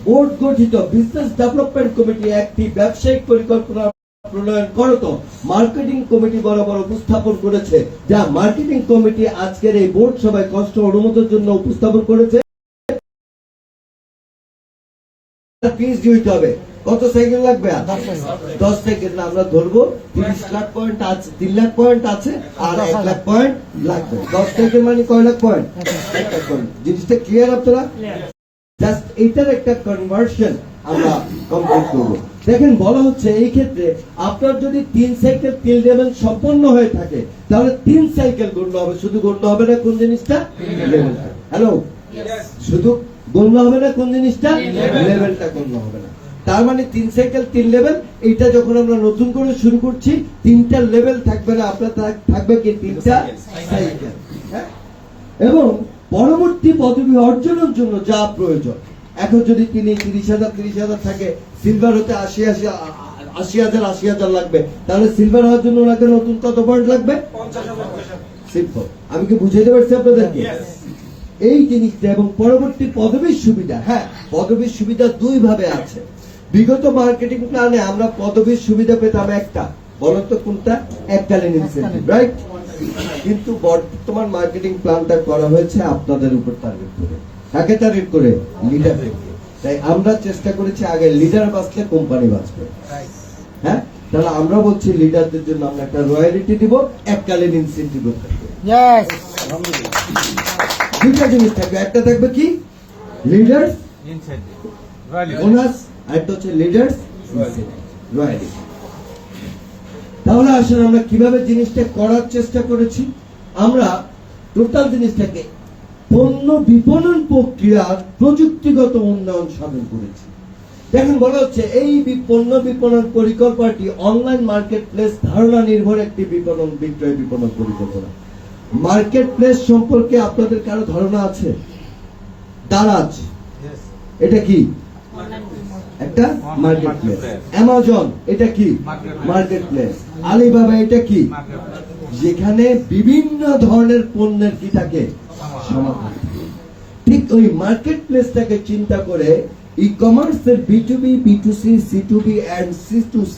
Board গঠিত business development committee একটি ব্যবসায়িক পরিকল্পনা প্রণয়ন করত মার্কেটিং কমিটি বরাবর উপস্থাপন করেছে, যা মার্কেটিং কমিটি আজকের এই বোর্ড সভায় কষ্ট অনুমোদনের জন্য উপস্থাপন করেছে। হবে কত সাইকেল লাগবে? 10 সাইকেল আমরা ধরবো 30 লাখ পয়েন্ট আছে, 3 লাখ পয়েন্ট আছে আর 1 লাখ পয়েন্ট লাগবে। 10 সাইকেল মানে কয় লাখ পয়েন্ট? 1 লাখ পয়েন্ট। জিনিসটা ক্লিয়ার আপনারা? জাস্ট এটার একটা কনভার্সন আমরা কমপ্লিট করবো। দেখেন বলা হচ্ছে এই ক্ষেত্রে আপনার যদি 3 সাইকেল 3 লেভেল সম্পন্ন হয়ে থাকে তাহলে 3 সাইকেল গণ্য হবে। শুধু গণ্য হবে না কোন জিনিসটা? লেভেলটা। হ্যালো, শুধু গণ্য হবে না কোন জিনিসটা? লেভেলটা গণ্য হবে না। তার মানে 3 সাইকেল 3 লেভেল। এটা যখন আমরা নতুন করে শুরু করছি 3টা লেভেল থাকবে না, আপনার থাকবে কি 3টা সাইকেল। এবং পরবর্তী পদবি অর্জনের জন্য যা প্রয়োজন, এখন যদি তিনি 30,000 থাকে, সিলভার হতে 80,000 লাগবে, তাহলে সিলভার হওয়ার জন্য ওনাকে নতুন কত পয়েন্ট লাগবে? 50,000। সিম্পল। আমি কি বুঝাইতে পারছি আপনাদেরকে? এই জিনিসটা। এবং পরবর্তী পদবীর সুবিধা, হ্যাঁ পদবীর সুবিধা 2 ভাবে আছে। বিগত মার্কেটিং প্ল্যানে আমরা পদবীর সুবিধা পেতাম একটা, বলতো কোনটা? এককালীন ইনসেন্টিভ, রাইট? কিন্তু বর্তমান মার্কেটিং প্ল্যানটা করা হয়েছে আপনাদের উপর টার্গেট করে। কাকে টার্গেট করে? লিডার। তাই আমরা চেষ্টা করেছি আগে লিডার বাঁচলে কোম্পানি বাঁচবে। হ্যাঁ, তাহলে আমরা বলছি লিডারদের জন্য আমরা একটা রয়্যালিটি দিব, এককালীন ইনসেন্টিভ থাকবে। দুইটা জিনিস থাকবে, একটা থাকবে কি? লিডার্স ইনসেন্টিভ বোনাস, আর একটা হচ্ছে লিডার্স রয়্যালিটি। তাহলে আসলে আমরা কিভাবে জিনিসটা করার চেষ্টা করেছি? আমরা টোটাল জিনিসটাকে পণ্য বিপণন প্রক্রিয়ার প্রযুক্তিগত উন্নয়ন সাধন করেছি। দেখুন বলা হচ্ছে এই পণ্য বিপণন পরিকল্পনাটি অনলাইন মার্কেট প্লেস ধারণা নির্ভর একটি বিপণন বিক্রয় বিপণন পরিকল্পনা। মার্কেট প্লেস সম্পর্কে আপনাদের কারো ধারণা আছে? দারাজ এটা কি? একটা মার্কেট প্লেস। অ্যামাজন এটা কি? Market place. আলিবাবা এটা কি? যেখানে বিভিন্ন ধরনের পণ্যের কি থাকে? সমাহার। ঠিক ওই মার্কেট প্লেসটাকে চিন্তা করে ই কমার্সের B2B, B2C, C2B and C2C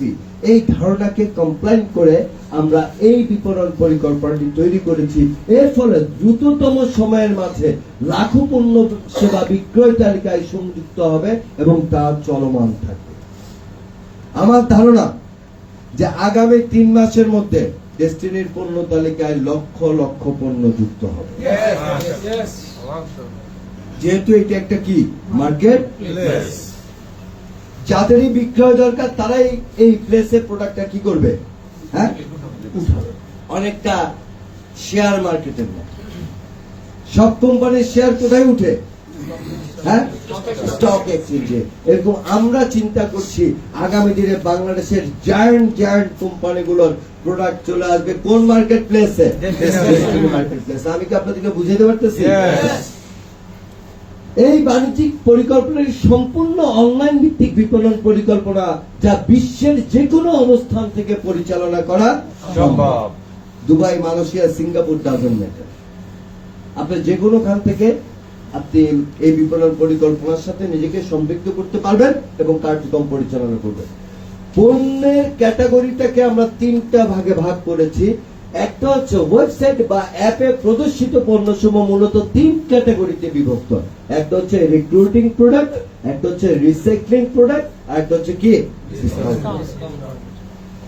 এই ধারণাকে কমপ্লাইন করে আমরা এই বিপণন পরিকল্পনাটি তৈরি করেছি। এর ফলে দ্রুততম সময়ের মাঝে লাখো পণ্য সেবা বিক্রয় তালিকায় সংযুক্ত হবে এবং তা চলমান থাকবে। আমার ধারণা যে আগামী 3 মাসের মধ্যে ডেস্টিনির পণ্য তালিকায় লক্ষ লক্ষ পণ্য যুক্ত হবে। যেহেতু এটা একটা কি? Market place. যাদেরই বিক্রয় দরকার তারাই এই প্লেসে প্রোডাক্টটা কি করবে? হ্যাঁ, অনেকটা শেয়ার মার্কেটের মতো। সব কোম্পানির শেয়ার কোথায় উঠে? হ্যাঁ, স্টক এক্সচেঞ্জে। এরকম আমরা চিন্তা করছি আগামী দিনে বাংলাদেশের জায়ান্ট কোম্পানিগুলোর প্রোডাক্ট চলে আসবে কোন মার্কেট প্লেসে? Market place. আমি কি আপনাদেরকে বুঝাইতে পারতেছি? এই বাণিজ্যিক পরিকল্পনার সম্পূর্ণ অনলাইন ভিত্তিক বিপণন পরিকল্পনা, যা বিশ্বের যে কোনো অবস্থান থেকে পরিচালনা করা সম্ভব। Dubai, Malaysia, Singapore doesn't matter. আপনি যে কোনো খান থেকে আপনি এই বিপণন পরিকল্পনার সাথে নিজেকে সম্পৃক্ত করতে পারবেন এবং কার্যক্রম পরিচালনা করবেন। পণ্যের ক্যাটাগরিটাকে আমরা 3টা ভাগে ভাগ করেছি। একটা হচ্ছে ওয়েবসাইট বা অ্যাপে প্রদর্শিত পণ্যসমূহ মূলত 3 ক্যাটাগরিতে বিভক্ত। একটা হচ্ছে রিক্রুটিং প্রোডাক্ট, একটা হচ্ছে রিসাইক্লিং প্রোডাক্ট, আর একটা হচ্ছে কি?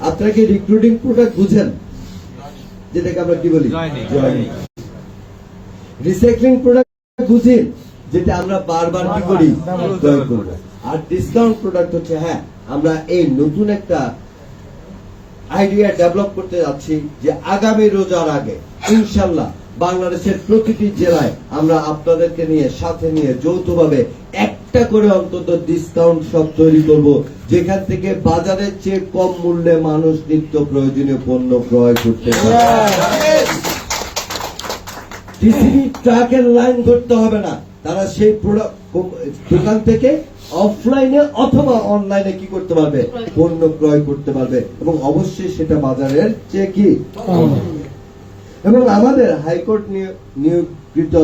আপনারা কি রিক্রুটিং প্রোডাক্ট বুঝেন? যেটাকে আমরা কি বলি? রিসাইক্লিং প্রোডাক্ট বুঝেন, যেটা আমরা বারবার কি করি? ব্যবহার করব। আর ডিসকাউন্ট প্রোডাক্ট হচ্ছে, হ্যাঁ আমরা এই নতুন একটা আইডিয়া ডেভেলপ করতে যাচ্ছি যে আগামী রোজার আগে ইনশাল্লাহ বাংলাদেশের প্রতিটি জেলায় আমরা আপনাদেরকে নিয়ে সাথে নিয়ে যৌথভাবে একটা করে অন্তত ডিসকাউন্ট শপ তৈরি করব, যেখান থেকে বাজারের চেয়ে কম মূল্যে মানুষ নিত্য প্রয়োজনীয় পণ্য ক্রয় করতে পারে। টিসিবি ট্রাকের লাইন করতে হবে না, তারা সেই দোকান থেকে অফলাইনে অথবা অনলাইনে কি করতে পারবে? পণ্য ক্রয় করতে পারবে এবং অবশ্যই সেটা বাজারের চেয়ে কি? এবং আমাদের হাইকোর্ট নিয়োগকৃত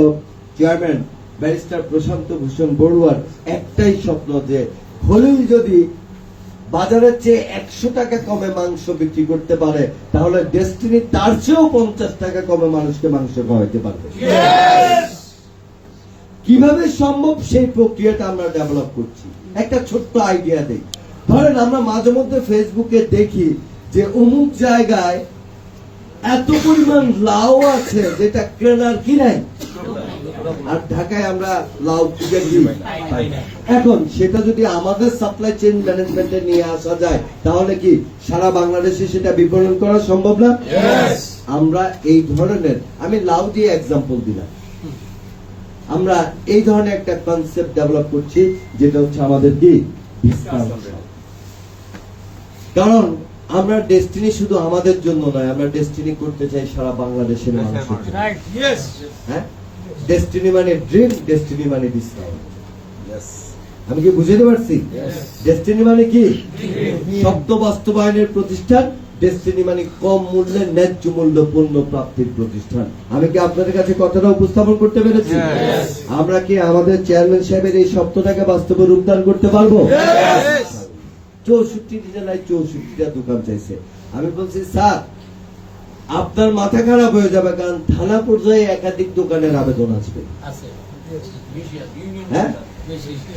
চেয়ারম্যান ব্যারিস্টার প্রশান্ত ভূষণ বড়ুয়ার একটাই স্বপ্ন যে খলিল যদি বাজারের চেয়ে 100 টাকা কমে মাংস বিক্রি করতে পারে তাহলে ডেস্টিনি তার চেয়েও 50 টাকা কমে মানুষকে মাংস খাওয়াইতে পারবে। কিভাবে সম্ভব সেই প্রক্রিয়াটা আমরা ডেভেলপ করছি। একটা ছোট্ট আইডিয়া দেই। ধরেন আমরা মাঝে মধ্যে ফেসবুকে দেখি যে অমুক জায়গায় এত পরিমাণ লাউ আছে যেটা কেনার কি নাই, আর ঢাকায় আমরা লাউ কিনে পাই না। এখন সেটা যদি আমাদের সাপ্লাই চেইন ম্যানেজমেন্টে নিয়ে আসা যায় তাহলে কি সারা বাংলাদেশে সেটা বিপণন করা সম্ভব না? আমরা এই ধরনের, আমি লাউ দিয়ে এক্সাম্পল দিলাম, আমরা এই ধরনের একটা কনসেপ্ট ডেভেলপ করছি যেটা হচ্ছে আমাদের কি ডিসকাউন্ট। কারণ আমরা ডেস্টিনি শুধু আমাদের জন্য নয়, আমরা ডেস্টিনি করতে চাই সারা বাংলাদেশের মানুষের জন্য। হ্যাঁ, ডেস্টিনি মানে ড্রিম, ডেস্টিনি মানে ডিসকাউন্ট। আমি কি বুঝাতে পারছি? ডেস্টিনি মানে কি শব্দ বাস্তবায়নের প্রতিষ্ঠান, ডেস্টিনি মানে কম মূল্যে ন্যায্য মূল্য পণ্য প্রাপ্তির প্রতিষ্ঠান। আমি কি আপনাদের কাছে কথাটা উপস্থাপন করতে পেরেছি? আমরা কি আমাদের চেয়ারম্যান সাহেবের এই শব্দটাকে বাস্তবে রূপদান করতে পারবো? 64 জেলায় 64টা দোকান চাইছে। আমি বলছি স্যার আপনার মাথা খারাপ হয়ে যাবে, কারণ থানা পর্যায়ে একাধিক দোকানের আবেদন আসবে। হ্যাঁ,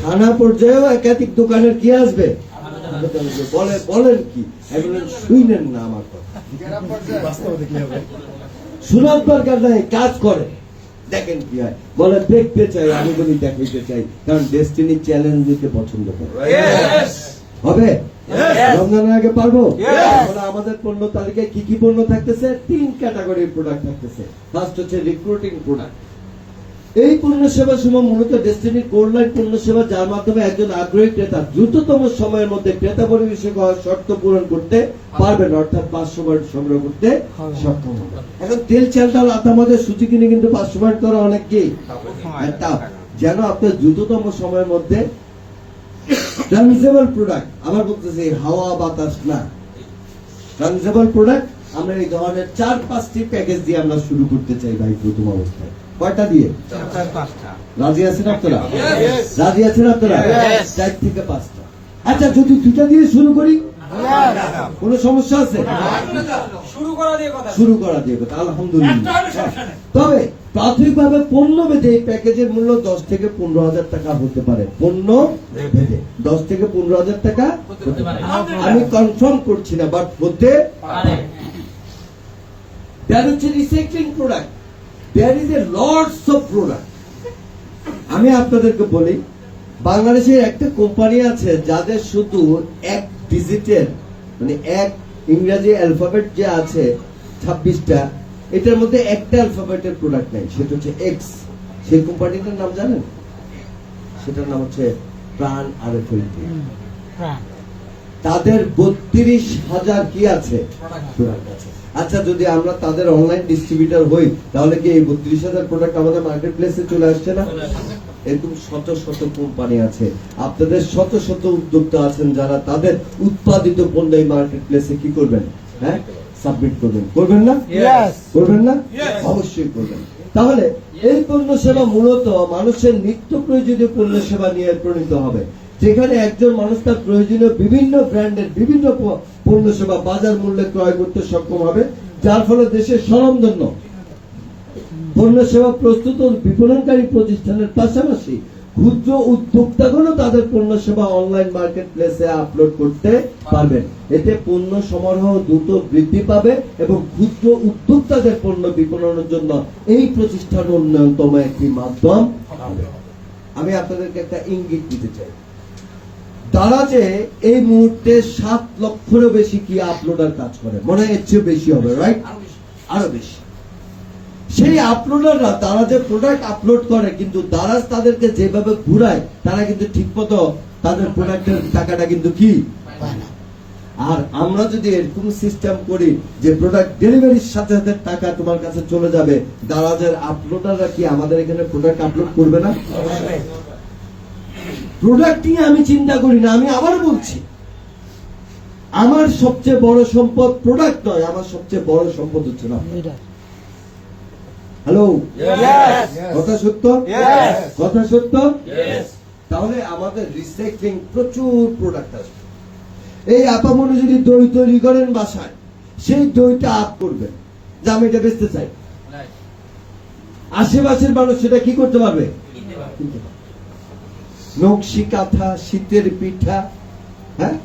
থানা পর্যায়েও একাধিক দোকানের কি আসবে? বলেন কি? এগুলো শুনেন না আমার কথা, শোনার দরকার নাই, কাজ করে দেখেন কি হয়। বলে দেখতে চাই, আমি বলি দেখাইতে চাই, কারণ ডেস্টিনি চ্যালেঞ্জ দিতে পছন্দ করে। হবে রমজানের আগে পারবো? আমাদের পণ্য তালিকায় কি কি পণ্য থাকতেছে? 3 ক্যাটাগরির প্রোডাক্ট থাকতেছে। ফার্স্ট হচ্ছে রিক্রুটিং প্রোডাক্ট। এই পণ্য সেবা সমূহ মূলত ডেস্টিনির কোরলাইন পণ্য সেবা, যার মাধ্যমে একজন আগ্রহী ক্রেতা দ্রুততম সময়ের মধ্যে ক্রেতা পরিবেশক হওয়ার শর্ত পূরণ করতে পারবেন, অর্থাৎ 500 পয়েন্ট সংগ্রহ করতে সক্ষম হবে। এখন তেল, চাল, ডাল, আটা, মধ্যে সুজি কিনে কিন্তু 500 পয়েন্ট করা অনেক কি যেন আপনার দ্রুততম সময়ের মধ্যে ট্রানজেবল প্রোডাক্ট, আবার বলতেছি হাওয়া বাতাস না, ট্রানজেবল প্রোডাক্ট। আমরা এই ধরনের 4-5টি প্যাকেজ দিয়ে আমরা শুরু করতে চাই ভাই প্রথম অবস্থায়। কয়টা দিয়ে? 4-5টা। রাজি আছেন আপনারা? রাজি আছেন আপনারা? 4 থেকে 5টা। আচ্ছা, যদি 2টা দিয়ে শুরু করি কোন সমস্যা আছে? শুরু করা দিয়ে কথা আলহামদুলিল্লাহ। তবে প্রাথমিকভাবে পণ্য ভেদে এই প্যাকেজের মূল্য 10 থেকে 15,000 টাকা হতে পারে। পণ্য ভেদে 10 থেকে 15,000 টাকা হতে পারে। আমি কনফার্ম করছি না, বাট হতে পারে। দ্যাট হচ্ছে recycling product. There is a lots of product. আমি আপনাদেরকে বলি, বাংলাদেশের একটা কোম্পানি আছে যাদের শুধু এক ডিজিটের মানে এক ইংরেজি অ্যালফাবেট যে আছে 26টা, এটার মধ্যে একটা অ্যালফাবেটের প্রোডাক্ট নাই, সেটা হচ্ছে এক্স। সেই কোম্পানিটার নাম জানেন? সেটার নাম হচ্ছে প্রাণ আরএফএল। তাদের 32,000 কি আছে প্রোডাক্ট আছে। আচ্ছা, যদি আমরা তাদের অনলাইন ডিস্ট্রিবিউটর হই তাহলে কি এই 32,000 প্রোডাক্ট আমাদের মার্কেট প্লেসে চলে আসছে না? এরকম শত শত কোম্পানি আছে, আপনাদের শত শত উদ্যোক্তা আছেন যারা তাদের উৎপাদিত পণ্য এই মার্কেট প্লেসে কি করবেন? হ্যাঁ, সাবমিট করবেন। করবেন না? করবেন না? অবশ্যই করবেন। তাহলে এই পণ্য সেবা মূলত মানুষের নিত্য প্রয়োজনীয় পণ্য সেবা নিয়ে প্রণীত হবে, যেখানে একজন মানুষ তার প্রয়োজনীয় বিভিন্ন ব্র্যান্ডের বিভিন্ন পণ্য সেবা বাজার মূল্যে ক্রয় করতে সক্ষম হবে, যার ফলে দেশের স্বনামধন্য পণ্য সেবা প্রস্তুত ও বিপণনকারী প্রতিষ্ঠানের পাশাপাশি ক্ষুদ্র উদ্যোক্তাগণও তাদের পণ্য সেবা অনলাইন মার্কেট প্লেসে আপলোড করতে পারবেন। এতে পণ্য সমারোহ দ্রুত বৃদ্ধি পাবে এবং ক্ষুদ্র উদ্যোক্তাদের পণ্য বিপণনের জন্য এই প্রতিষ্ঠান অন্যতম একটি মাধ্যম হবে। আমি আপনাদেরকে একটা ইঙ্গিত দিতে চাই, তারা যে এই মুহূর্তে 7 লক্ষেরও বেশি কি আপলোডার কাজ করে, মনে হয় এর চেয়ে বেশি হবে, রাইট? আরো বেশি। সেই আপলোডাররা তারা যে প্রোডাক্ট আপলোড করে, কিন্তু দারাজ তাদেরকে যেভাবে ঘুরায় তারা কিন্তু ঠিক মতো তাদের প্রোডাক্টের টাকাটা কিন্তু কি পায় না। আর আমরা যদি এরকম সিস্টেম করি যে প্রোডাক্ট ডেলিভারির সাথে সাথে টাকা তোমার কাছে চলে যাবে, দারাজের আপলোডাররা কি আমাদের এখানে প্রোডাক্ট আপলোড করবে না? প্রোডাক্ট নিয়ে আমি চিন্তা করি না। আমি আবার বলছি, আমার সবচেয়ে বড় সম্পদ প্রোডাক্ট নয়, আমার সবচেয়ে বড় সম্পদ হচ্ছে না। Hello, Yes. কথা সত্য, Yes. কথা সত্য। Yes. তাহলে আমাদের রিসাইক্লিং প্রচুর প্রোডাক্ট আছে। এই আপামনি যদি দই তৈরি করেন বাসায়, সেই দইটা আপ করবেন যে আমি এটা বেচতে চাই, আশেপাশের মানুষ সেটা কি করতে পারবে? কিনতে পারবে। নকশি কাঁথা, শীতের পিঠা, হ্যাঁ,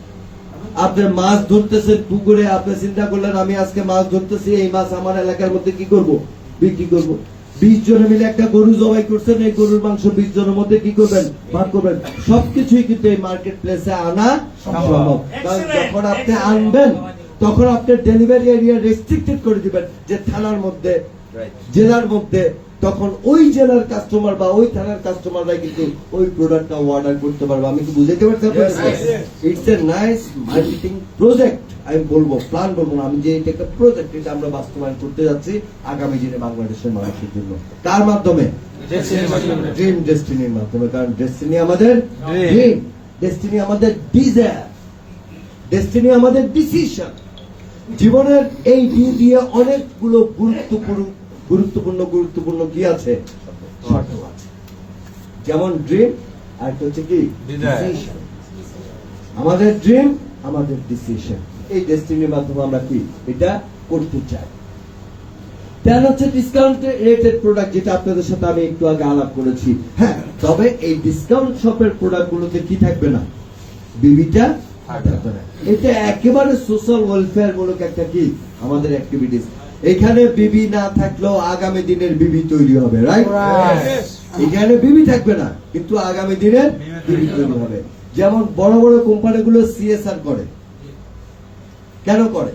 আপনি মাছ ধরতেছেন পুকুরে, আপনি চিন্তা করলেন আমি আজকে মাছ ধরতেছি, এই মাছ আমার এলাকার মধ্যে কি করব? বিক্রি করব। 20 জনে মিলে একটা গরু জবাই করছেন, এই গরুর মাংস 20 জনের মধ্যে কি করবেন? ভাগ করবেন। সবকিছুই কিন্তু এই মার্কেট প্লেসে আনা সম্ভব। কারণ যখন আপনি আনবেন তখন আপনার ডেলিভারি এরিয়া রেস্ট্রিক্টেড করে দিবেন, যে থানার মধ্যে, জেলার মধ্যে, তখন ওই জেলার কাস্টমার বা ওই থানার কাস্টমাররা কিন্তু ওই প্রোডাক্টটা অর্ডার করতে পারবে। আমি কি বুঝাইতে পারছি আপনাদের? It's a nice marketing project. আমি বলবো প্ল্যান বলবো না, আমি যে এটা একটা প্রজেক্ট, এটা আমরা বাস্তবায়ন করতে যাচ্ছি আগামী দিনে বাংলাদেশের মানুষের জন্য। কার মাধ্যমে? ড্রিম ডেস্টিনির মাধ্যমে। কারণ ডেস্টিনি আমাদের ড্রিম, ডেস্টিনি আমাদের ডিজায়ার, ডেস্টিনি আমাদের ডিসিশন। জীবনের এই দিয়ে অনেকগুলো গুরুত্বপূর্ণ কি আছে? শর্ত আছে। যেমন ড্রিম, আর একটা হচ্ছে কি ডিসিশন। আমাদের ড্রিম, আমাদের ডিসিশন, এই ডেস্টিনির মাধ্যমে আমরা কি এটা করতে চাই। তেন হচ্ছে ডিসকাউন্ট রেটেড প্রোডাক্ট, যেটা আপনাদের সাথে আমি একটু আগে আলাপ করেছি। হ্যাঁ, তবে এই ডিসকাউন্ট শপের প্রোডাক্ট গুলোতে কি থাকবে না? বিবিটা থাকবে না। এটা একেবারে সোশ্যাল ওয়েলফেয়ার মূলক একটা কি আমাদের অ্যাক্টিভিটিস। এখানে বিবি না থাকলেও আগামী দিনের বিবি তৈরি হবে, রাইট? এখানে বিবি থাকবে না, কিন্তু আগামী দিনের বিবি তৈরি হবে। যেমন বড় বড় কোম্পানিগুলো সিএসআর করে, কেন করে?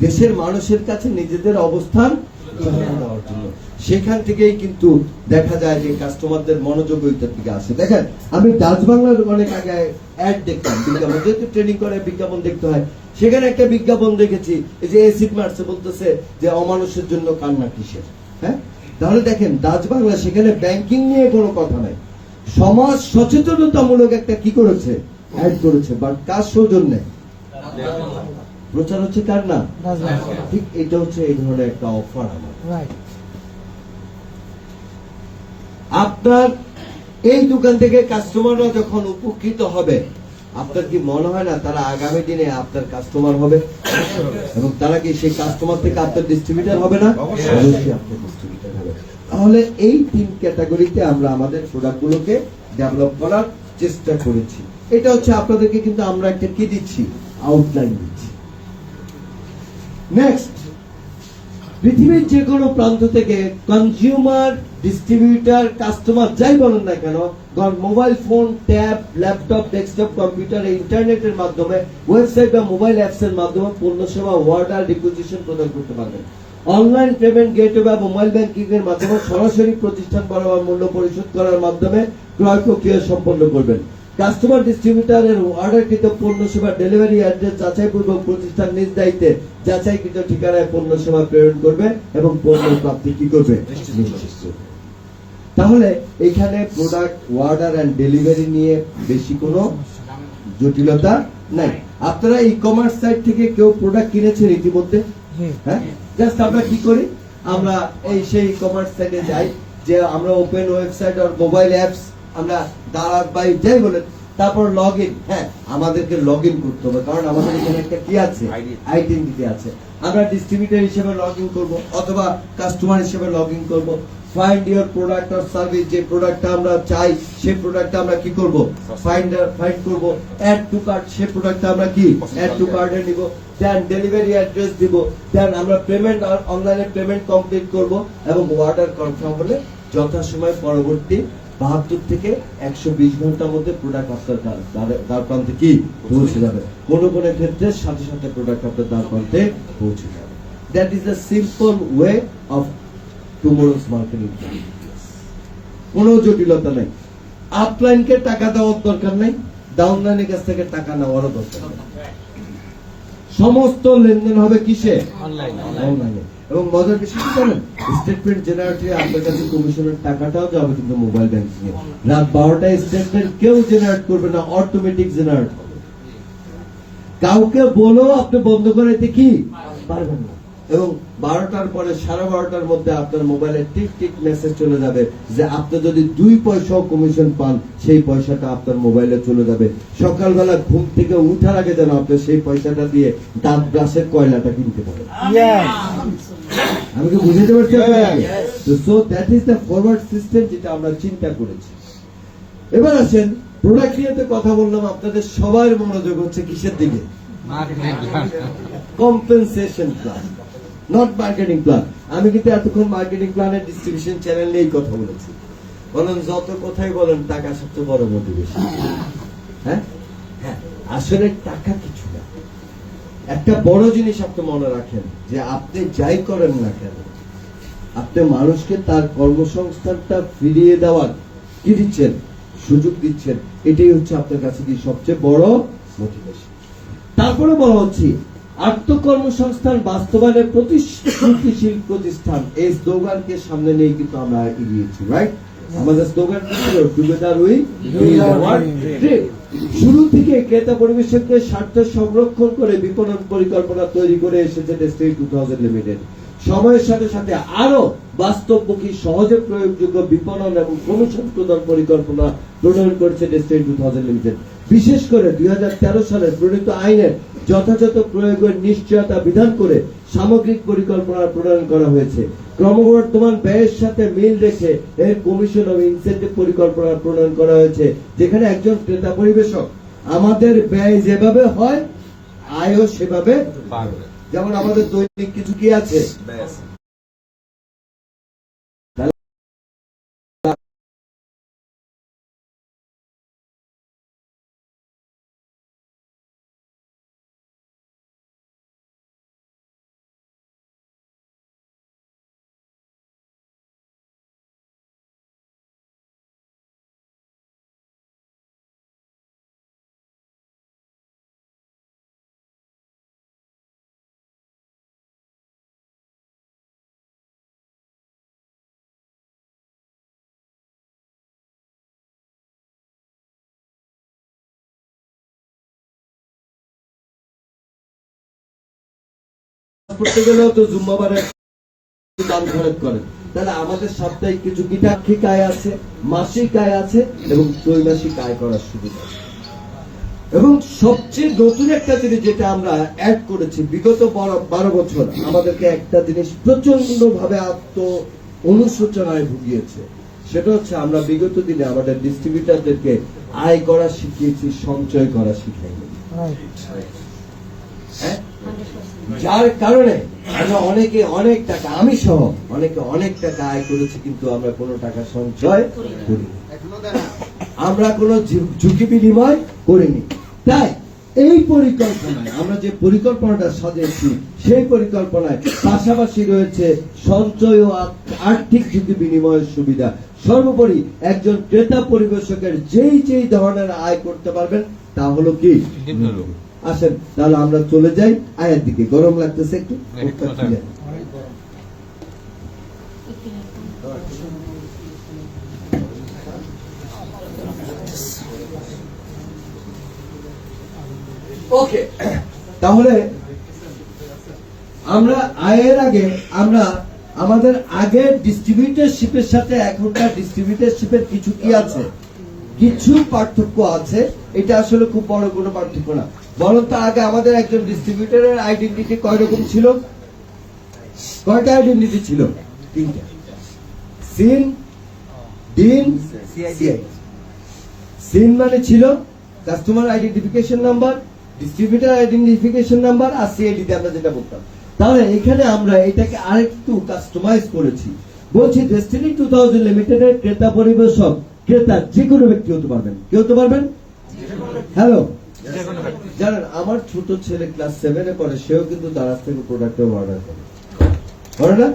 দেশের মানুষের কাছে নিজেদের অবস্থান দেওয়ার জন্য। সেখান থেকেই কিন্তু দেখা যায় যে কাস্টমারদের মনোযোগ ওইটার দিকে আসে। দেখেন, আমি ডাচ বাংলার অনেক আগে অ্যাড দেখতাম, বিজ্ঞাপন, যেহেতু ট্রেনিং করে বিজ্ঞাপন দেখতে হয়। সেখানে একটা বিজ্ঞাপন দেখেছি, এই যে এসিড মারছে, বলতেছে যে অমানুষের জন্য কান্না কিসের। হ্যাঁ, তাহলে দেখেন ডাচ বাংলা সেখানে ব্যাংকিং নিয়ে কোনো কথা নাই, সমাজ সচেতনতামূলক একটা কি করেছে? অ্যাড করেছে। বাট কার সৌজন্যে প্রচার হচ্ছে? কার না? ঠিক এটা হচ্ছে এই ধরনের একটা অফার আমার। আপনার এই দোকান থেকে কাস্টমাররা যখন উপকৃত হবে, আপনার কি মনে হয় না তারা আগামী দিনে আপনার কাস্টমার হবে? এবং তারা কি সেই কাস্টমার থেকে আপনার ডিস্ট্রিবিউটর হবে না? অবশ্যই আপনার ডিস্ট্রিবিউটর হবে। তাহলে এই 3 ক্যাটাগরিতে আমরা আমাদের প্রোডাক্টগুলোকে ডেভেলপ করার চেষ্টা করেছি। এটা হচ্ছে আপনাদেরকে কিন্তু আমরা একটা কি দিচ্ছি? আউটলাইন দিচ্ছি। নেক্সট, পৃথিবীর যে কোনো প্রান্ত থেকে কনজিউমার, ডিস্ট্রিবিউটর, কাস্টমার যাই বলেন না কেন, mobile phone, tab, laptop, desktop computer, ইন্টারনেটের মাধ্যমে, ওয়েবসাইট বা মোবাইল অ্যাপস এর মাধ্যমে পণ্য সেবা অর্ডার, রিকুইজিশন প্রদান করতে পারবেন। অনলাইন পেমেন্ট গেটওয়ে বা মোবাইল ব্যাংকিং এর মাধ্যমে সরাসরি প্রতিষ্ঠান বরাবর মূল্য পরিশোধ করার মাধ্যমে ক্রয় প্রক্রিয়া সম্পন্ন করবেন। কাস্টমার ডিস্ট্রিবিউটরের অর্ডারকৃত পণ্য সেবা ডেলিভারি অ্যাড্রেস যাচাইপূর্বক প্রতিষ্ঠান নিজ দায়িত্বে যাচাইকৃত ঠিকানায় পণ্য সেবা প্রেরণ করবে এবং পণ্য প্রাপ্তি কি করবে? নিশ্চিত করবে। তাহলে এখানে প্রোডাক্ট অর্ডার এন্ড ডেলিভারি নিয়ে বেশি কোনো জটিলতা নাই। আপনারা ই কমার্স সাইট থেকে কেউ প্রোডাক্ট কিনেছেন ইতিমধ্যে? হ্যাঁ, জাস্ট আমরা কি করি, আমরা এই সেই কমার্স সাইটে যাই, যে আমরা ওপেন ওয়েবসাইট আর মোবাইল অ্যাপস, আমরা দাঁড়াত বাই যাই বলেন, তারপর লগ ইন। হ্যাঁ, আমাদেরকে লগ ইন করতে হবে, কারণ আমাদের এখানে একটা কি আছে? আইডেন্টিটি আছে। আমরা ডিস্ট্রিবিউটর হিসেবে লগ ইন করবো, অথবা কাস্টমার হিসেবে লগ ইন করবো। Find your product or service, যে প্রোডাক্টটা আমরা চাই সেই প্রোডাক্টটা আমরা কি করব? ফাইন্ড করব। অ্যাড টু কার্ট, সেই প্রোডাক্টটা আমরা কি অ্যাড টু কার্টে নিব। দেন ডেলিভারি অ্যাড্রেস দিব। দেন আমরা পেমেন্ট, অনলাইনে পেমেন্ট কমপ্লিট করব এবং অর্ডার কনফার্ম হলে যথাসময় পরবর্তী 72 থেকে 120 ঘন্টার মধ্যে প্রোডাক্ট আপনার দ্বার প্রান্তে কি পৌঁছে যাবে। কোনো কোনো ক্ষেত্রে সাথে সাথে প্রোডাক্ট আপনার দ্বার প্রান্তে পৌঁছে যাবে। That is the simple way of tomorrow's marketing. কোনো জটিলতা নেই। আপলাইনকে টাকা দেওয়ার দরকার নেই, ডাউনলাইনের কাছ থেকে টাকা নেওয়ারও দরকার নেই। সমস্ত লেনদেন হবে কিসে? অনলাইনে। এবং মজার বিষয় কি জানেন? স্টেটমেন্ট জেনারেটে আপনার কাছে কমিশনের টাকাটাও যাবে কিন্তু মোবাইল ব্যাংকিং এ। রাত 12টায় স্টেটমেন্ট কেউ জেনারেট করবে না, অটোমেটিক জেনারেট হবে। কাউকে বলো আপনি বন্ধ করাইতে কি পারবেন না। এবং 12টার পরে 12:30টার মধ্যে আপনার মোবাইলে টিক টিক মেসেজ চলে যাবে যে আপনি যদি 2 পয়সাও কমিশন পান সেই পয়সাটা আপনার মোবাইলে চলে যাবে। সকালবেলা ঘুম থেকে উঠার আগে যেন আপনি সেই পয়সাটা দিয়ে দাঁত ব্রাশের কয়লাটা কিনতে পারেন। আমি কি বুঝতে পারছি? So that is the forward system যেটা আমরা চিন্তা করেছি। এবার আসেন প্রোডাক্ট নিয়ে তো কথা বললাম, আপনাদের সবার মনোযোগ হচ্ছে কিসের দিকে? Compensation plan, not marketing plan. আমি কিন্তু এতক্ষণ মার্কেটিং প্ল্যানের ডিস্ট্রিবিউশন চ্যানেল নিয়েই কথা বলেছি। বলেন যত কথাই বলেন টাকা সবচেয়ে বড় মোটিভেশন। হ্যাঁ হ্যাঁ, আসলে টাকা কিছু না। একটা বড় জিনিস আপনি মনে রাখেন যে আপনি যাই করেন না কেন, আপনি মানুষকে তার কর্মসংস্থানটা ফিরিয়ে দেওয়ার কি দিচ্ছেন? সুযোগ দিচ্ছেন। এটাই হচ্ছে আপনার কাছে কি সবচেয়ে বড় মোটিভেশন। তারপরে বলা হচ্ছে আত্মকর্মসংস্থান বাস্তবায়নের প্রতিশ্রুতিশীল প্রতিষ্ঠান, এই স্লোগানকে সামনে নিয়ে কিন্তু আমরা এগিয়েছি, রাইট? আমাদের স্লোগান কি ছিল? Together we build our dream. শুরু থেকে ক্রেতা পরিবেশকদের স্বার্থ সংরক্ষণ করে বিপণন পরিকল্পনা তৈরি করে এসেছে ডেস্টিনি 2000 লিমিটেড। সময়ের সাথে সাথে আরো বাস্তবমুখী সহজে প্রয়োগযোগ্য বিপণন এবং কমিশন প্রদান পরিকল্পনা প্রণয়ন করেছে ডেস্টিনি 2000 লিমিটেড। বিশেষ করে 2013 সালের প্রণীত আইনের যথাযথ প্রয়োগের নিশ্চয়তা বিধান করে সামগ্রিক পরিকল্পনা প্রণয়ন করা হয়েছে। ক্রমবর্ধমান ব্যয়ের সাথে মিল রেখে এর কমিশন ও ইনসেন্টিভ পরিকল্পনা প্রণয়ন করা হয়েছে, যেখানে একজন ক্রেতা পরিবেশক আমাদের ব্যয় যেভাবে হয় আয়ও সেভাবে পাবে। যেমন আমাদের দৈনিক কিছু কি আছে, করতে গেলেও তো জুম্মাবারে দান খরচ করেন। তাহলে আমাদের সাপ্তাহিক কিছু দ্বিপাক্ষিক আয় আছে, মাসিক আয় আছে এবং ত্রৈমাসিক আয় করার সুবিধা। এবং সবচেয়ে নতুন একটা জিনিস যেটা আমরা অ্যাড করেছি, বিগত 12 বছর আমাদেরকে একটা জিনিস প্রচন্ড ভাবে অনুশোচনায় ভুগিয়েছে, সেটা হচ্ছে আমরা বিগত দিনে আমাদের ডিস্ট্রিবিউটারদেরকে আয় করা শিখিয়েছি, সঞ্চয় করা শিখাইনি। হ্যাঁ, যার কারণে আমরা অনেকে অনেক টাকা, আমি সহ অনেকে অনেক টাকা আয় করেছি, কিন্তু আমরা কোনো টাকা সঞ্চয় করিনি, আমরা কোনো ঝুঁকি বিনিময় করিনি। তাই এই পরিকল্পনায় আমরা যে পরিকল্পনাটা সাজিয়েছি, সেই পরিকল্পনায় পাশাপাশি রয়েছে সঞ্চয় ও আর্থিক ঝুঁকি বিনিময়ের সুবিধা। সর্বোপরি একজন ক্রেতা পরিবেশকের যেই ধরনের আয় করতে পারবেন তা হলো কি? আসেন তাহলে আমরা চলে যাই আয়ের দিকে। গরম লাগতেছে একটু? ওকে, তাহলে আমরা আয়ের আগে আমরা আমাদের আগের ডিস্ট্রিবিউটরশিপের সাথে এখনকার ডিস্ট্রিবিউটরশিপের কিছু কি আছে, কিছু পার্থক্য আছে। এটা আসলে খুব বড় কোনো পার্থক্য না। বরং তো আগে আমাদের একজন ডিস্ট্রিবিউটরের আইডেন্টিটি কয় রকম ছিল? কয়টা আইডেন্টিটি ছিল? 3টা। Scene, dean, CI. সিন মানে ছিল customer identification number, distributor identification number, আর সিআইডি আমরা যেটা বলতাম। তাহলে এখানে আমরা এটাকে আরেকটু কাস্টমাইজ করেছি। বলছি ডেস্টিনি 2000 লিমিটেডের ক্রেতা পরিবেশক, ক্রেতা যে কোনো ব্যক্তি হতে পারবেন। কে হতে পারবেন? হ্যালো, জানেন আমার ছোট ছেলে ক্লাস 7-এ পড়ে, সেও কিন্তু দারাজ থেকে প্রোডাক্ট অর্ডার করে না?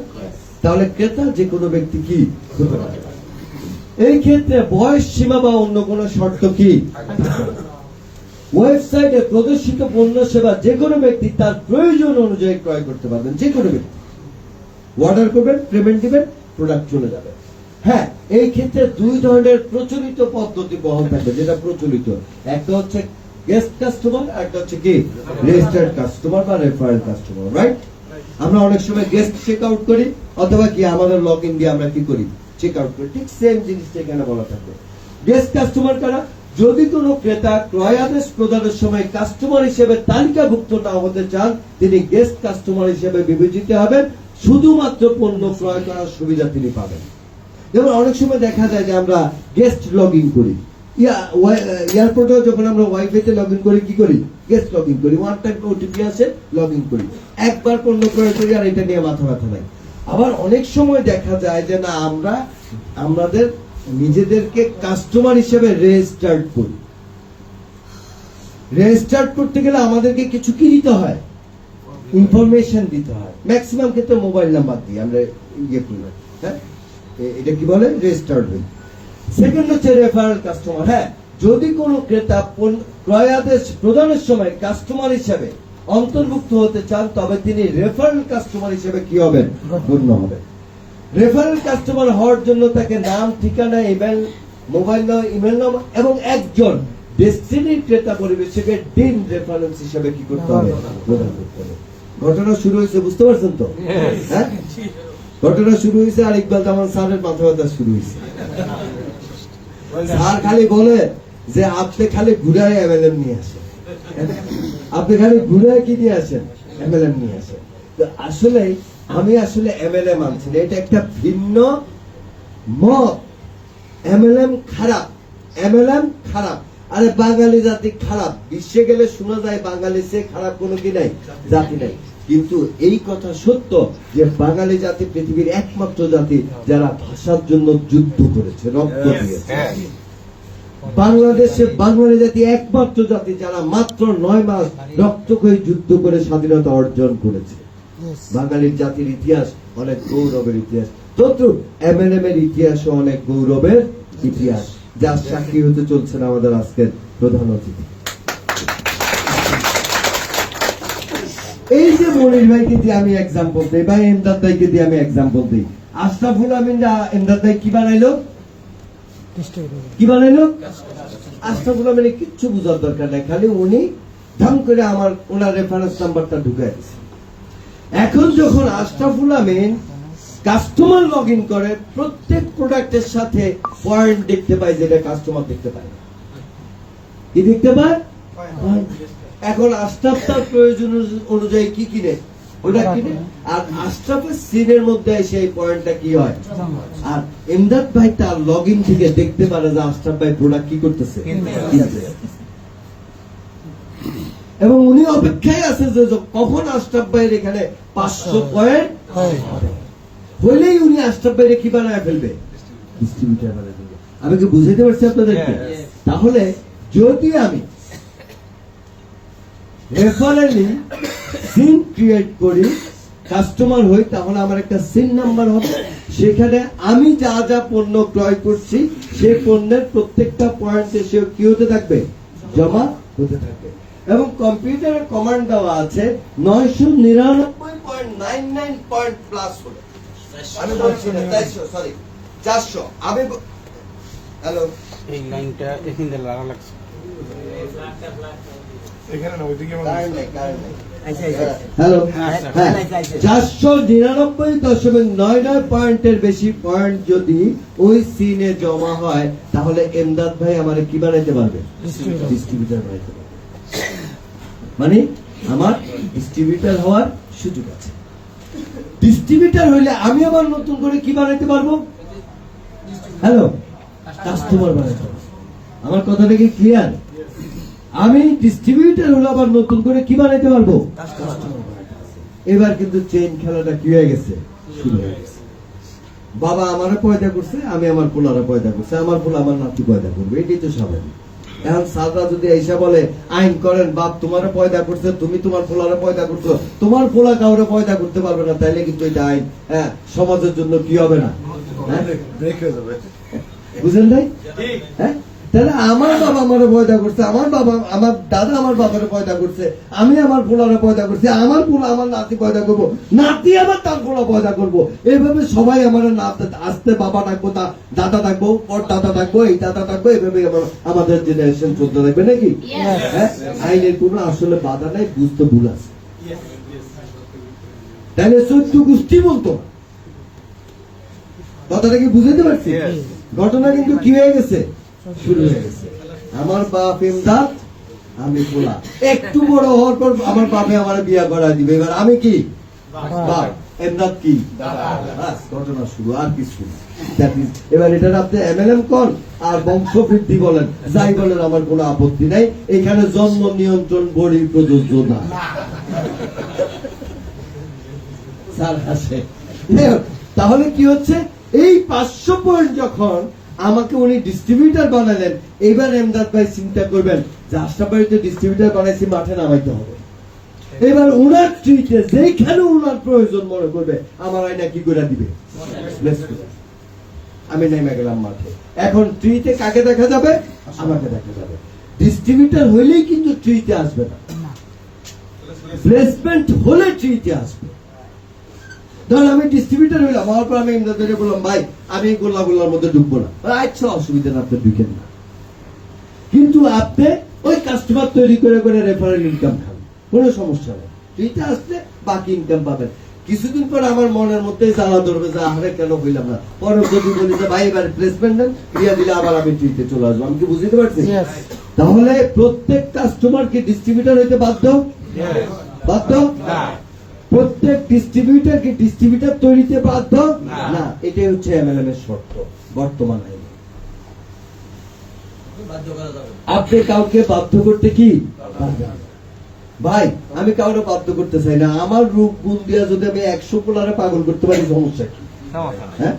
তাহলে ক্রেতা যে কোনো ব্যক্তি কি হতে পারে? এই ক্ষেত্রে বয়স সীমা বা অন্য কোন শর্ত কি? ওয়েবসাইটে প্রদর্শিত পণ্য সেবা যে কোনো ব্যক্তি তার প্রয়োজন অনুযায়ী ক্রয় করতে পারবেন। যে কোনো ব্যক্তি অর্ডার করবেন, পেমেন্ট দিবেন, প্রোডাক্ট চলে যাবে। হ্যাঁ, এই ক্ষেত্রে 2 ধরনের প্রচলিত পদ্ধতি বহাল থাকবে। যেটা প্রচলিত, একটা হচ্ছে গেস্ট কাস্টমার, একটা হচ্ছে কি রেজিস্টার্ড কাস্টমার বা রেফারেল কাস্টমার, রাইট? আমরা অনেক সময় গেস্ট চেক আউট করি অথবা কি আমাদের লগ ইন দিয়ে আমরা কি করি, চেক আউট করি। ঠিক সেম জিনিসটা এখানে বলা থাকবে। গেস্ট কাস্টমার কারা? যদি কোনো ক্রেতা ক্রয় আদেশ প্রদানের সময় কাস্টমার হিসেবে তালিকাভুক্ত না হতে চান, তিনি গেস্ট কাস্টমার হিসেবে বিবেচিত হবেন। শুধুমাত্র পণ্য ক্রয় করার সুবিধা তিনি পাবেন। যেমন অনেক সময় দেখা যায় যে আমরা গেস্ট লগ ইন করি, এয়ারপোর্টেও যখন আমরা ওয়াইফাই তে লগ ইন করি, কি করি, গেস্ট লগ ইন করি, ওয়ান টাইম ওটিপি আসে, লগ ইন করি, একবার পণ্য ক্রয় করি আর এটা নিয়ে মাথা ব্যথা নাই। আবার অনেক সময় দেখা যায় যে না, আমরা আমাদের নিজেদেরকে কাস্টমার হিসেবে রেজিস্টার্ড করি। রেজিস্টার্ড করতে গেলে আমাদেরকে কিছু কি দিতে হয়, ইনফরমেশন দিতে হয়। ম্যাক্সিমাম ক্ষেত্রে মোবাইল নাম্বার দিয়ে আমরা ইয়ে করি, হ্যাঁ, এটা কি বলে, রেজিস্টার্ড হই। সেকেন্ড হচ্ছে রেফারেল কাস্টমার। হ্যাঁ, যদি কোনো ক্রেতা ক্রয় আদেশ প্রদানের সময় কাস্টমার হিসেবে অন্তর্ভুক্ত হতে চান, তবে তিনি রেফারেল কাস্টমার হিসেবে কি হবেন, গণ্য হবেন। রেফারেল কাস্টমার হওয়ার জন্য তাকে নাম, ঠিকানা, ইমেল, মোবাইল নম্বর, ইমেল নম্বর এবং একজন ডেস্টিনির ক্রেতা পরিবেশকে ডিন রেফারেন্স হিসেবে কি করতে হবে, প্রদান করতে হবে। ঘটনা শুরু হয়েছে, বুঝতে পারছেন তো? হ্যাঁ, ঘটনা শুরু হয়েছে আর ইকবাল জামান স্যারের মাথা ব্যথা শুরু হয়েছে। স্যার খালি বলে যে আপনি খালি ঘুরায় এমএলএম নিয়ে আসেন, আপনি খালি ঘুরায় কি নিয়ে আসেন, এমএলএম নিয়ে আসেন। তো আসলে আমি আসলে এমএলএম আনছি না, এটা একটা ভিন্ন মত। এমএলএম খারাপ, এমএলএম খারাপ, আরে বাঙালি জাতি খারাপ। বিশ্বে গেলে শোনা যায় বাঙালি সে খারাপ কোনো কি নাই, জাতি নাই। কিন্তু এই কথা সত্য যে বাঙালি জাতি পৃথিবীর একমাত্র জাতি যারা ভাষার জন্য যুদ্ধ করেছে, রক্ত দিয়েছে। বাংলাদেশে বাঙালি জাতি একমাত্র জাতি যারা মাত্র 9 মাস রক্তক্ষয়ী যুদ্ধ করে স্বাধীনতা অর্জন করেছে। বাঙালির জাতির ইতিহাস অনেক গৌরবের ইতিহাস, তদ্রুপ এমএলএম এর ইতিহাসও অনেক গৌরবের ইতিহাস, যার সাক্ষী হতে চলছেন আমাদের আজকের প্রধান অতিথি। এই যে মনির ভাইকে দিয়ে আমি এক্সাম্পল দিই, ভাই এমদাদ ভাইকে দিয়ে আমি এক্সাম্পল দিই। আশরাফুল আমিন এমদাদ ভাই কি বানাইলো, কি বানাইলো? আশরাফুল আমিনের কিচ্ছু বোঝার দরকার নাই, খালি উনি ধাম করে ওনার রেফারেন্স নাম্বারটা ঢুকে গেছে। এখন যখন আশরাফুল আমিন কাস্টমার লগ ইন করে, প্রত্যেক প্রোডাক্টের সাথে পয়েন্ট দেখতে পায়, যেটা কাস্টমার দেখতে পায়। কি দেখতে পায়? এখন আশরাফ তার প্রয়োজন অনুযায়ী কি কিনে, ওটা কিনে, আর আশরাফের সিনের মধ্যে সেই পয়েন্টটা কি হয়। আর এমদাদ ভাই তার লগ ইন থেকে দেখতে পারে যে আশরাফ ভাই প্রোডাক্ট কি করতেছে, এবং উনি অপেক্ষায় আছে যে কখন আশরাফ ভাইয়ের এখানে 500 পয়েন্ট হইলেই উনি আশরাফ ভাইরে কি বানায় ফেলবে, ডিস্ট্রিবিউটর বানায় ফেলবে। আমি কি বুঝাইতে পারছি আপনাদেরকে? তাহলে যদি আমি রেফারেলি সিন ক্রিয়েট করি, কাস্টমার হই, তাহলে আমার একটা সিন নাম্বার হবে। সেখানে আমি যা যা পণ্য ক্রয় করছি সেই পণ্যের প্রত্যেকটা পয়েন্টে সে কি হতে থাকবে, জমা হতে থাকবে। এবং কম্পিউটারে কমান্ড দেওয়া আছে 999.99 পয়েন্ট প্লাস হলে, আমি বলছি না 400, সরি 400, আমি হ্যালো এই লাইনটা এখানে লাগা লাগছে এখানে না, ওইদিকে হ্যালো, 499.99 পয়েন্টের বেশি পয়েন্ট যদি ওই সিনে জমা হয়, তাহলে এমদাদ ভাই আমারে কি বানাইতে পারবে, ডিস্ট্রিবিউটর বানাইতে পারবে। মানে আমার ডিস্ট্রিবিউটর হওয়ার সুযোগ আছে। ডিস্ট্রিবিউটর হইলে আমি আবার নতুন করে কি বানাইতে পারবো, হ্যালো, কাস্টমার বানাইতে পারবো। আমার কথাটা কি ক্লিয়ার? আমি ডিস্ট্রিবিউটর হলে আবার নতুন করে কি বানাইতে পারবো, কাস্টমার বানাইতে পারবো। এবার কিন্তু চেইন খেলাটা কি হয়ে গেছে, শুরু হয়ে গেছে। বাবা আমারে পয়দা করছে, আমি আমার পোলারে পয়দা করছে, আমার পোলা আমার নাতি পয়দা করবে, এটাই তো স্বাভাবিক। এখন সাদরা যদি এসে বলে আইন করেন, বাপ তোমারে পয়দা করছে, তুমি তোমার পোলারে পয়দা করছো, তোমার পোলা কাউরে পয়দা করতে পারবে না, তাইলে কিন্তু এটা আইন, হ্যাঁ, সমাজের জন্য কি হবে না, বুঝলেন ভাই? হ্যাঁ, তাহলে আমার বাবা আমারে পয়দা করছে, আমার বাবা, আমার দাদা আমার বাবারে পয়দা করছে, আমি আমার পোলারে পয়দা করছি, আমার পোলা আমার নাতি পয়দা করবো, নাতি আবার তার পোলা পয়দা করবো। এইভাবে সবাই আমার আস্তে বাবা ডাকবো, দাদা ডাকবো, পর দাদা ডাকবো, এই দাদা ডাকবো, এইভাবে আমাদের জেনারেশন চলতে থাকবে নাকি? হ্যাঁ, আইনের কোনো আসলে বাধা নাই, বুঝতে ভুল আছে। তাহলে 14 গোষ্ঠী বলতো। কথাটা কি বুঝাতে পারছি? ঘটনা কিন্তু কি হয়ে গেছে, শুরু হয়ে গেছে। আমার বাপ ইমদাদ, আমি পোলা। একটু বড় হওয়ার পর আমার বাপে আমার বিয়া করা দিবে। এবার আমি কি বাপ, এমদাদ কি বাস, ঘটনা শুরু, আর কিছু না। এবার এটা আপনি এমএলএম কর আর বংশবৃদ্ধি বলেন, যাই বলেন, আমার কোনো আপত্তি নাই। এখানে জন্ম নিয়ন্ত্রণ বড়ি প্রযোজ্য না। স্যার হাসে। তাহলে কি হচ্ছে, এই 500 পয়েন্ট যখন আমাকে উনি ডিস্ট্রিবিউটার বানালেন, এবার এমদাদ ভাই চিন্তা করবেন যে আশরাফবাড়িতে ডিস্ট্রিবিউটার বানাইছি, মাঠে নামাইতে হবে। এবার উনার ট্রিতে যেখানে উনার প্রয়োজন মনে করবে, আমার আইনা কি করে দিবে, আমি নেমে গেলাম মাঠে। এখন ট্রিতে কাকে দেখা যাবে, আমাকে দেখা যাবে। ডিস্ট্রিবিউটার হইলেই কিন্তু ট্রিতে আসবে না, প্লেসমেন্ট হলে ট্রিতে আসবে। ধর আমি ডিস্ট্রিবিউটার হইলাম, আমার পর আমি ইমদাদকে বললাম, ভাই আমি গোল্লাগুল্লার মধ্যে ঢুকবো না। আচ্ছা, অসুবিধা না, আপনি ঢুকেন না। কিন্তু আপনি ওই কাস্টমার তৈরি করে করে রেফারেল ইনকাম খান, কোনো সমস্যা নেই। ট্রিতে আসলে বাকি ইনকাম পাবেন। কিছুদিন পর আমার মনের মধ্যে জ্বালা ধরবে যে আরে কেন হইলাম না। পরে যদি বলি যে ভাই এবার প্লেসমেন্ট দেন, ক্রিয়া দিলে আবার আমি ট্রিতে চলে আসবো। আমি কি বুঝতে পারছি? তাহলে প্রত্যেক কাস্টমার কি ডিস্ট্রিবিউটার হইতে বাধ্য? বাধ্য? প্রত্যেক ডিস্ট্রিবিউটার কি ডিস্ট্রিবিউটার তৈরিতে বাধ্য না। এটাই হচ্ছে এমএলএম এর শর্ত বর্তমান আইনে। আপনি কাউকে বাধ্য করতে কি ভাই, আমি কাউকে বাধ্য করতে চাই না। আমার রূপ গুণ দিয়া যদি আমি 100 পোলারে পাগল করতে পারি, সমস্যা কি? হ্যাঁ,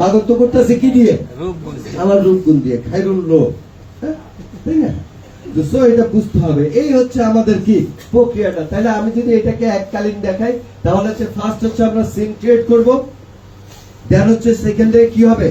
পাগল তো করতেছে কি দিয়ে, আমার রূপ গুণ দিয়ে, খাইরুল লোক। তাই না? এটা বুঝতে হবে। এই হচ্ছে আমাদের কি প্রক্রিয়াটা। তাহলে আমি যদি এটাকে এককালীন দেখাই, তাহলে হচ্ছে ফার্স্ট হচ্ছে আমরা সিন ক্রিয়েট করব, দেন হচ্ছে সেকেন্ড থেকে কি হবে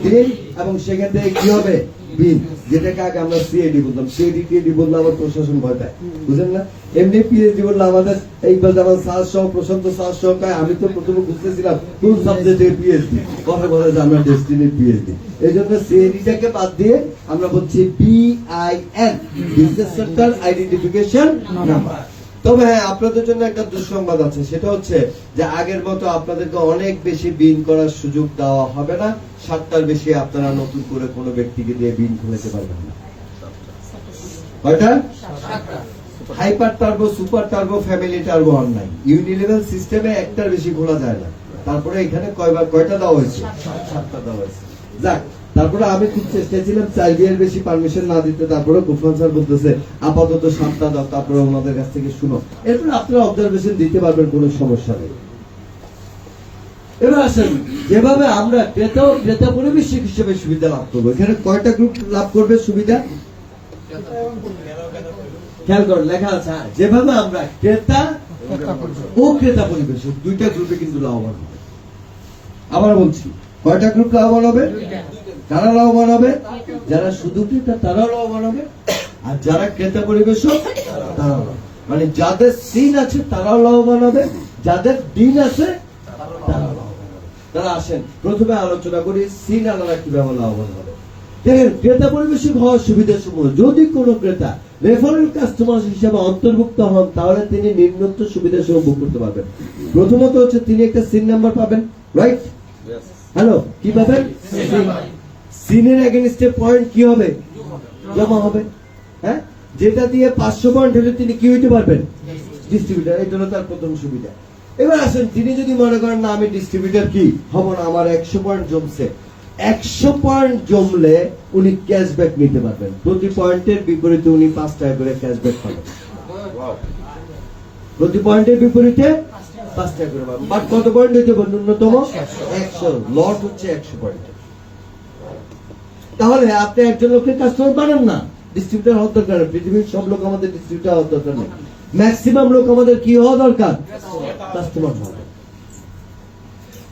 দিন, এবং সেকেন্ড থেকে কি হবে বিন, যেটাকে আগে আমরা সিএডি বলতাম। সিএডি টিএডি বললে আবার প্রশাসন ভয় পায়, বুঝলেন না? এমনি পিএইচডি বললে আমাদের এইবার যেমন স্যার সহ প্রশান্ত স্যার সহ পায়। আমি তো প্রথমে বুঝতেছিলাম কোন সাবজেক্টের পিএইচডি, কথা বলে যে আমরা ডেস্টিনির পিএইচডি। এই জন্য সিএডিটাকে বাদ দিয়ে আমরা বলছি BIN, business sector identification number. তবে হ্যাঁ, আপনাদের জন্য একটা দুঃসংবাদ আছে, সেটা হচ্ছে যে আগের মতো আপনাদেরকে অনেক বেশি বিন করার সুযোগ দেওয়া হবে না। 7টার বেশি আপনারা নতুন করে কোনো ব্যক্তিকে দিয়ে বিন খুলেতে পারবেন না। কয়টা? Hyper turbo, super turbo, family turbo আর নাই। ইউনিলেভেল সিস্টেমে একটার বেশি খোলা যায় না। তারপরে এখানে কয়টা দেওয়া হয়েছে? 7টা দেওয়া হয়েছে। যাক, তারপরে আমি খুব চেষ্টা ছিলাম 4 বিয়ের বেশি পারমিশন না দিতে। তারপরে কুফরান স্যার বলতেছে আপাতত 7টা দাও, তারপরে ওনাদের কাছ থেকে শুনো। এরপর আপনারা অবজারভেশন দিতে পারবেন, কোনো সমস্যা নেই। এবার আসেন, যেভাবে আমরা ক্রেতা পরিবেশক হিসেবে সুবিধা লাভ করবো। এখানে কয়টা গ্রুপ লাভ করবে সুবিধা? খেয়াল করেন, লেখা আছে যেভাবে আমরা ক্রেতা ও ক্রেতা পরিবেশক, 2টা গ্রুপে কিন্তু লাভবান হবে। আবার বলছি, কয়টা গ্রুপ লাভবান হবে? কারা লাভবান হবে? যারা শুধু ক্রেতা তারাও লাভবান হবে, আর যারা ক্রেতা পরিবেশক তারাও, মানে যাদের সিন আছে তারাও লাভবান হবে, যাদের দিন আছে তারাও লাভবান হবে। তারা আসেন প্রথমে আলোচনা করি সিন আলাদা কিভাবে লাভবান হবে। দেখেন, ক্রেতা পরিবেশক হওয়ার সুবিধা সমূহ, যদি কোনো ক্রেতা রেফারেল কাস্টমার হিসেবে অন্তর্ভুক্ত হন, তাহলে তিনি নিম্নোক্ত সুবিধা সমূহ ভোগ করতে পারবেন। প্রথমত হচ্ছে তিনি একটা সিন নাম্বার পাবেন, রাইট? হ্যালো, কি পাবেন? সিনের এগেইনস্টে পয়েন্ট কি হবে? জমা হবে। হ্যাঁ, যেটা দিয়ে 500 পয়েন্ট হলে তিনি কি হইতে পারবেন? ডিস্ট্রিবিউটার। এই জন্য তার প্রথম সুবিধা। এবার আসেন, তিনি যদি মনে করেন না আমি ডিস্ট্রিবিউটার কি হব না, আমার 100 পয়েন্ট জমছে, 100 পয়েন্ট জমলে উনি ক্যাশব্যাক নিতে পারবেন। প্রতি পয়েন্টের বিপরীতে উনি 5 টাকা করে ক্যাশব্যাক পাবেন। প্রতি পয়েন্টের বিপরীতে 5 টাকা করে পাবেন। বাট কত পয়েন্ট হইতে পারে? ন্যূনতম 100। লট হচ্ছে 100 পয়েন্ট। তাহলে আপনি একজন লোকের কাস্টমার বানান না, ডিস্ট্রিবিউটার হওয়ার দরকার। পৃথিবীর সব লোক আমাদের ডিস্ট্রিবিউটার হওয়ার দরকার নেই। ম্যাক্সিমাম লোক আমাদের কি হওয়া দরকার? কাস্টমার হওয়া।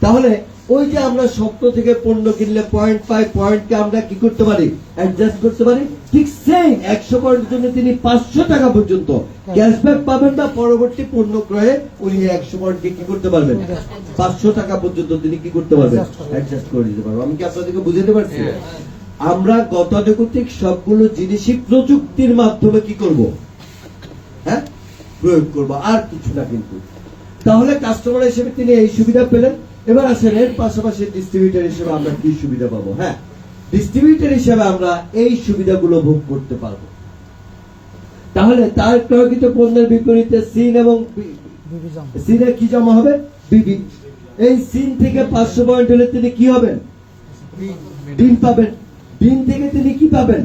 তাহলে ওই যে আমরা স্বপ্ন থেকে পণ্য কিনলে পয়েন্ট পাই, পয়েন্টকে আমরা কি করতে পারি? অ্যাডজাস্ট করতে পারি। ঠিক সেই 100 পয়েন্টের জন্য তিনি 500 টাকা পর্যন্ত ক্যাশব্যাক পাবেন, বা পরবর্তী পণ্য ক্রয়ে উনি 100 পয়েন্টকে কি করতে পারবেন? 500 টাকা পর্যন্ত তিনি কি করতে পারবেন? অ্যাডজাস্ট করে দিতে পারবেন। আমি কি আপনাদেরকে বুঝাতে পারছি? আমরা গতানুগতিক সবগুলো জিনিসই প্রযুক্তির মাধ্যমে কি করব? হ্যাঁ, প্রয়োগ করব, আর কিছু না। কিন্তু তাহলে কাস্টমার হিসেবে তিনি এই সুবিধা পেলেন। এবার আসেন এর পাশাপাশি ডিস্ট্রিবিউটর হিসেবে আমরা কি সুবিধা পাবো? হ্যাঁ, ডিস্ট্রিবিউটর হিসেবে আমরা এই সুবিধাগুলো ভোগ করতে পারবো। তাহলে তার ক্রয়কৃত পণ্যের বিপরীতে সিন এবং সিনে কি জমা হবে? বিবি। এই সিন থেকে 500 পয়েন্ট হলে তিনি কি হবেন? বিন পাবেন। বিন থেকে তিনি কি পাবেন?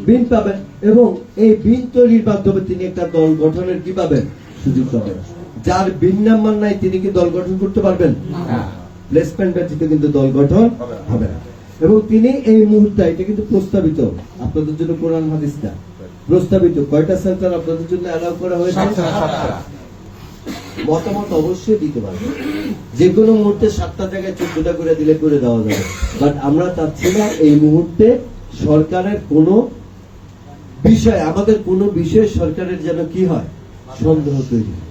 বিন পাবেন। এবং এই বিন তৈরির মাধ্যমে তিনি একটা দল গঠনের কি পাবেন? সুযোগ পাবেন। যার বিন নাম্বার নাই তিনি কি দল গঠন করতে পারবেন? প্লেসমেন্ট ব্যতীত কিন্তু দল গঠন হবে না। এবং তিনি এই মুহূর্তে, এটা কিন্তু প্রস্তাবিত আপনাদের জন্য, কোরআন হাদিস না, প্রস্তাবিত। কয়টা সেন্টার আপনাদের জন্য অ্যালাউ করা হয়েছে? মতামত অবশ্যই দিতে পারবে। যে কোনো মুহূর্তে 7টা জায়গায় 14টা করে দিলে করে দেওয়া যাবে। বাট আমরা চাচ্ছি না এই মুহূর্তে সরকারের কোনো বিষয়, আমাদের কোনো বিষয় সরকারের যেন কি হয়, সন্দেহ তৈরি হয়।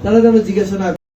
তারা যেন জিজ্ঞাসা না